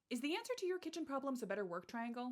Is the answer to your kitchen problems a better work triangle?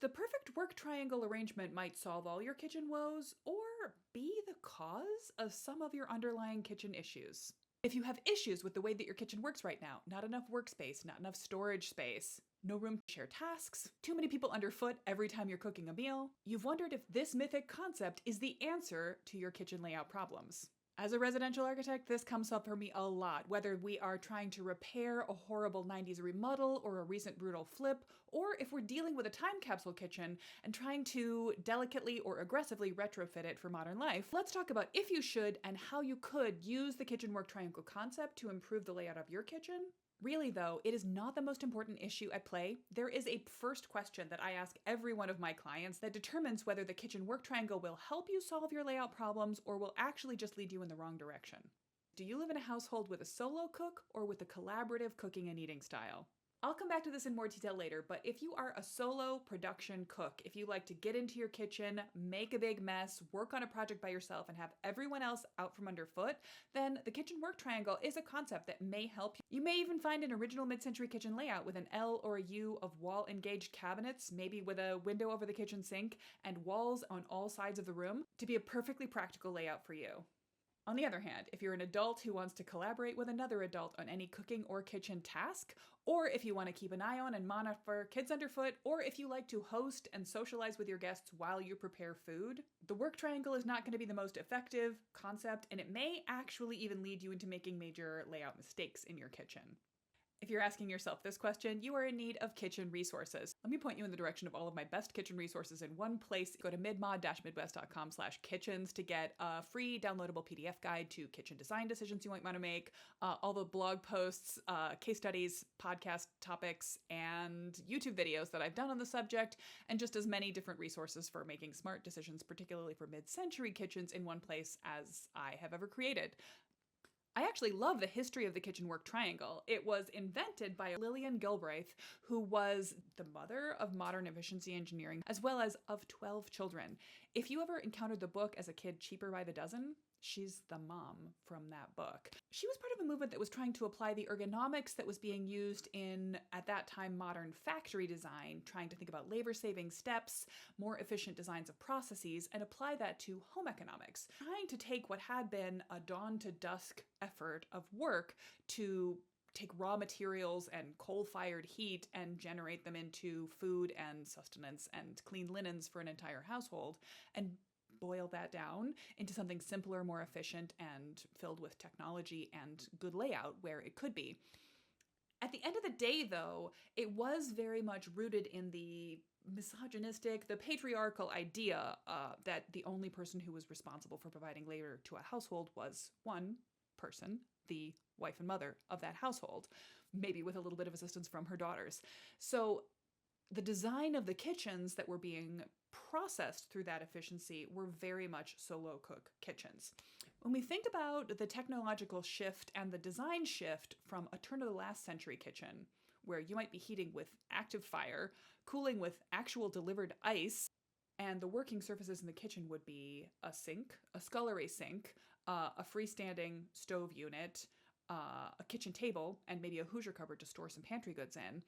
The perfect work triangle arrangement might solve all your kitchen woes or be the cause of some of your underlying kitchen issues. If you have issues with the way that your kitchen works right now, not enough workspace, not enough storage space, no room to share tasks, too many people underfoot every time you're cooking a meal, you've wondered if this mythic concept is the answer to your kitchen layout problems. As a residential architect, this comes up for me a lot, whether we are trying to repair a horrible 90s remodel or a recent brutal flip, or if we're dealing with a time capsule kitchen and trying to delicately or aggressively retrofit it for modern life. Let's talk about if you should and how you could use the kitchen work triangle concept to improve the layout of your kitchen. Really, though, it is not the most important issue at play. There is a first question that I ask every one of my clients that determines whether the kitchen work triangle will help you solve your layout problems or will actually just lead you in the wrong direction. Do you live in a household with a solo cook or with a collaborative cooking and eating style? I'll come back to this in more detail later, but if you are a solo production cook, if you like to get into your kitchen, make a big mess, work on a project by yourself, and have everyone else out from underfoot, then the kitchen work triangle is a concept that may help you. You may even find an original mid-century kitchen layout with an L or a U of wall-engaged cabinets, maybe with a window over the kitchen sink, and walls on all sides of the room, to be a perfectly practical layout for you. On the other hand, if you're an adult who wants to collaborate with another adult on any cooking or kitchen task, or if you want to keep an eye on and monitor kids underfoot, or if you like to host and socialize with your guests while you prepare food, the work triangle is not going to be the most effective concept, and it may actually even lead you into making major layout mistakes in your kitchen. If you're asking yourself this question, you are in need of kitchen resources. Let me point you in the direction of all of my best kitchen resources in one place. Go to midmod-midwest.com/kitchens to get a free downloadable PDF guide to kitchen design decisions you might want to make, all the blog posts, case studies, podcast topics, and YouTube videos that I've done on the subject, and just as many different resources for making smart decisions, particularly for mid-century kitchens, in one place as I have ever created. I actually love the history of the kitchen work triangle. It was invented by Lillian Gilbreth, who was the mother of modern efficiency engineering, as well as of 12 children. If you ever encountered the book as a kid, Cheaper by the Dozen, she's the mom from that book. She was part of a movement that was trying to apply the ergonomics that was being used in, at that time, modern factory design, trying to think about labor-saving steps, more efficient designs of processes, and apply that to home economics. Trying to take what had been a dawn to dusk effort of work to take raw materials and coal-fired heat and generate them into food and sustenance and clean linens for an entire household, and boil that down into something simpler, more efficient, and filled with technology and good layout where it could be. At the end of the day, though, it was very much rooted in the misogynistic, the patriarchal idea that the only person who was responsible for providing labor to a household was one person, the wife and mother of that household, maybe with a little bit of assistance from her daughters. So the design of the kitchens that were being processed through that efficiency were very much solo cook kitchens. When we think about the technological shift and the design shift from a turn of the last century kitchen, where you might be heating with active fire, cooling with actual delivered ice, and the working surfaces in the kitchen would be a sink, a scullery sink, a freestanding stove unit, a kitchen table, and maybe a Hoosier cupboard to store some pantry goods in,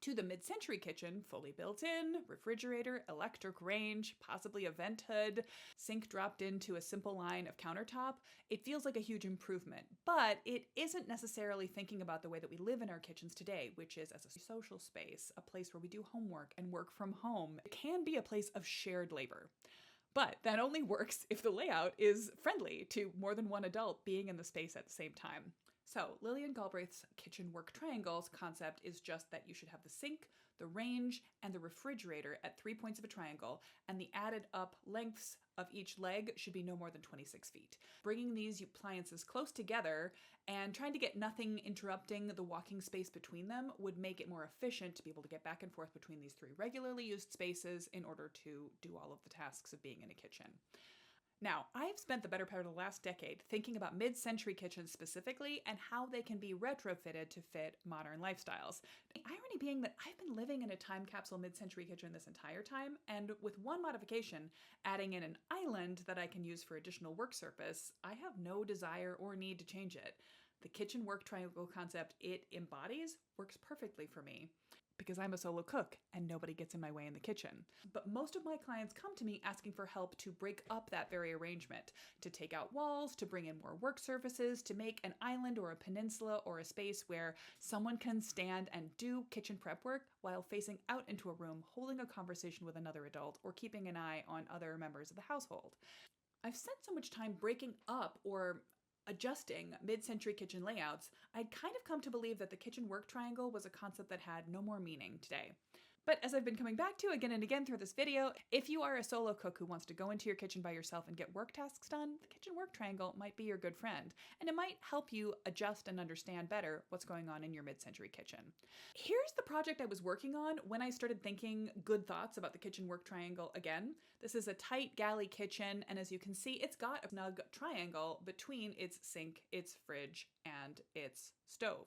to the mid-century kitchen, fully built in, refrigerator, electric range, possibly a vent hood, sink dropped into a simple line of countertop, it feels like a huge improvement. But it isn't necessarily thinking about the way that we live in our kitchens today, which is as a social space, a place where we do homework and work from home. It can be a place of shared labor. But that only works if the layout is friendly to more than one adult being in the space at the same time. So Lillian Galbraith's kitchen work triangles concept is just that you should have the sink, the range, and the refrigerator at 3 points of a triangle, and the added up lengths of each leg should be no more than 26 feet. Bringing these appliances close together and trying to get nothing interrupting the walking space between them would make it more efficient to be able to get back and forth between these three regularly used spaces in order to do all of the tasks of being in a kitchen. Now, I've spent the better part of the last decade thinking about mid-century kitchens specifically and how they can be retrofitted to fit modern lifestyles. The irony being that I've been living in a time capsule mid-century kitchen this entire time, and with one modification, adding in an island that I can use for additional work surface, I have no desire or need to change it. The kitchen work triangle concept it embodies works perfectly for me. because I'm a solo cook and nobody gets in my way in the kitchen. But most of my clients come to me asking for help to break up that very arrangement, to take out walls, to bring in more work surfaces, to make an island or a peninsula or a space where someone can stand and do kitchen prep work while facing out into a room, holding a conversation with another adult, or keeping an eye on other members of the household. I've spent so much time breaking up or adjusting mid-century kitchen layouts, I'd kind of come to believe that the kitchen work triangle was a concept that had no more meaning today. But as I've been coming back to again and again through this video, if you are a solo cook who wants to go into your kitchen by yourself and get work tasks done, the kitchen work triangle might be your good friend, and it might help you adjust and understand better what's going on in your mid-century kitchen. Here's the project I was working on when I started thinking good thoughts about the kitchen work triangle again. This is a tight galley kitchen, and as you can see, it's got a snug triangle between its sink, its fridge, and its stove.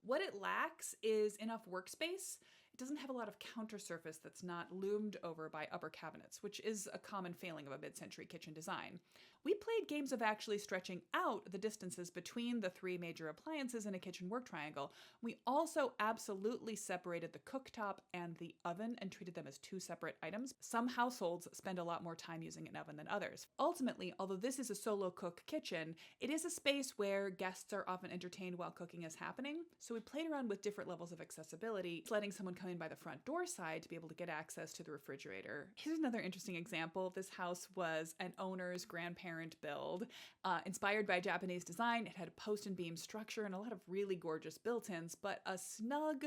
What it lacks is enough workspace. It doesn't have a lot of counter surface that's not loomed over by upper cabinets, which is a common failing of a mid-century kitchen design. We played games of actually stretching out the distances between the three major appliances in a kitchen work triangle. We also absolutely separated the cooktop and the oven and treated them as two separate items. Some households spend a lot more time using an oven than others. Ultimately, although this is a solo cook kitchen, it is a space where guests are often entertained while cooking is happening. So we played around with different levels of accessibility, letting someone come in by the front door side to be able to get access to the refrigerator. Here's another interesting example. This house was an owner's grandparent build, inspired by Japanese design. It had a post and beam structure and a lot of really gorgeous built-ins, but a snug,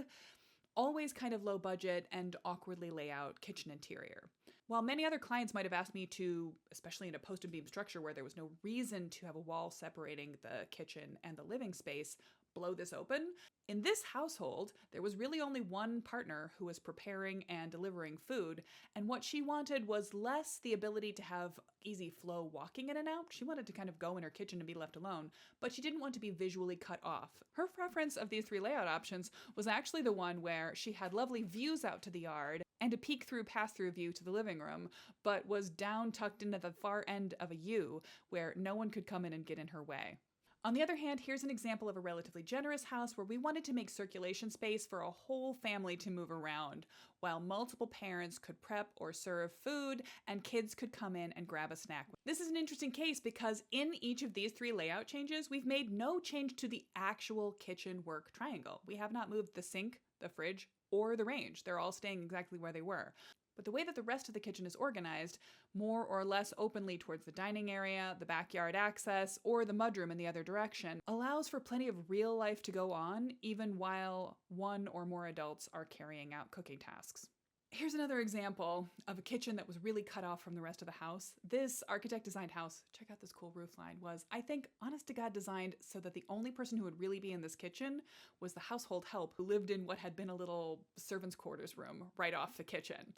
always kind of low budget and awkwardly laid out kitchen interior. While many other clients might have asked me to, especially in a post and beam structure where there was no reason to have a wall separating the kitchen and the living space, blow this open, in this household, there was really only one partner who was preparing and delivering food, and what she wanted was less the ability to have easy flow walking in and out. She wanted to kind of go in her kitchen and be left alone, but she didn't want to be visually cut off. Her preference of these three layout options was actually the one where she had lovely views out to the yard and a peek-through pass-through view to the living room, but was down tucked into the far end of a U where no one could come in and get in her way. On the other hand, here's an example of a relatively generous house where we wanted to make circulation space for a whole family to move around, while multiple parents could prep or serve food and kids could come in and grab a snack. This is an interesting case because in each of these three layout changes, we've made no change to the actual kitchen work triangle. We have not moved the sink, the fridge, or the range. They're all staying exactly where they were. But the way that the rest of the kitchen is organized, more or less openly towards the dining area, the backyard access, or the mudroom in the other direction, allows for plenty of real life to go on, even while one or more adults are carrying out cooking tasks. Here's another example of a kitchen that was really cut off from the rest of the house. This architect-designed house, check out this cool roof line, was, I think, honest to God designed so that the only person who would really be in this kitchen was the household help who lived in what had been a little servants' quarters room right off the kitchen.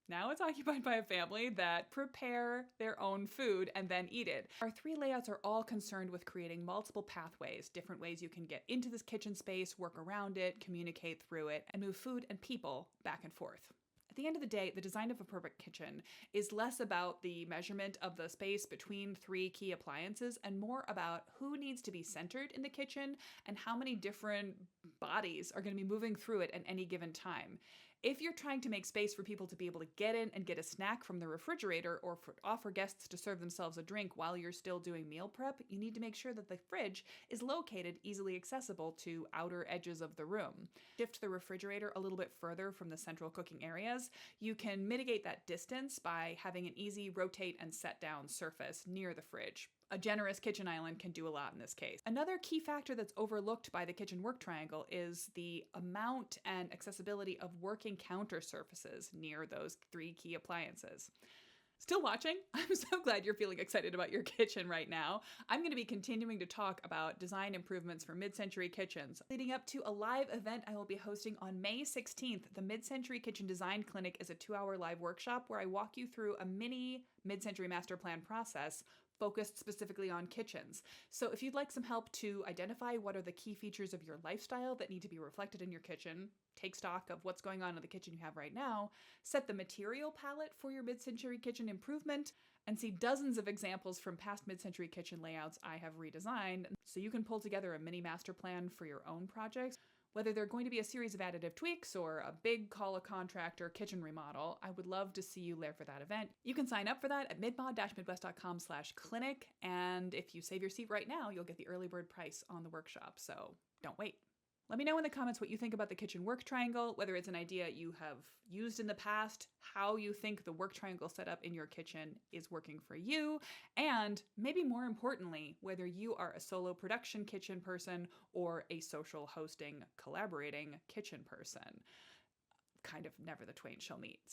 Now it's occupied by a family that prepare their own food and then eat it. Our three layouts are all concerned with creating multiple pathways, different ways you can get into this kitchen space, work around it, communicate through it, and move food and people back and forth. At the end of the day, the design of a perfect kitchen is less about the measurement of the space between three key appliances and more about who needs to be centered in the kitchen and how many different bodies are going to be moving through it at any given time. If you're trying to make space for people to be able to get in and get a snack from the refrigerator or offer guests to serve themselves a drink while you're still doing meal prep, you need to make sure that the fridge is located easily accessible to outer edges of the room. Shift the refrigerator a little bit further from the central cooking areas. You can mitigate that distance by having an easy rotate and set down surface near the fridge. A generous kitchen island can do a lot in this case. Another key factor that's overlooked by the kitchen work triangle is the amount and accessibility of working counter surfaces near those three key appliances. Still watching? I'm so glad you're feeling excited about your kitchen right now. I'm going to be continuing to talk about design improvements for mid-century kitchens. Leading up to a live event I will be hosting on May 16th, the Mid-Century Kitchen Design Clinic is a 2-hour live workshop where I walk you through a mini mid-century master plan process focused specifically on kitchens. So if you'd like some help to identify what are the key features of your lifestyle that need to be reflected in your kitchen, take stock of what's going on in the kitchen you have right now, set the material palette for your mid-century kitchen improvement, and see dozens of examples from past mid-century kitchen layouts I have redesigned so you can pull together a mini master plan for your own projects, Whether they're going to be a series of additive tweaks or a big call a contractor kitchen remodel, I would love to see you there for that event. You can sign up for that at midmod-midwest.com/clinic, and if you save your seat right now, you'll get the early bird price on the workshop, so don't wait. Let me know in the comments what you think about the kitchen work triangle, whether it's an idea you have used in the past, how you think the work triangle setup in your kitchen is working for you, and maybe more importantly, whether you are a solo production kitchen person or a social hosting, collaborating kitchen person. Kind of never the twain shall meet.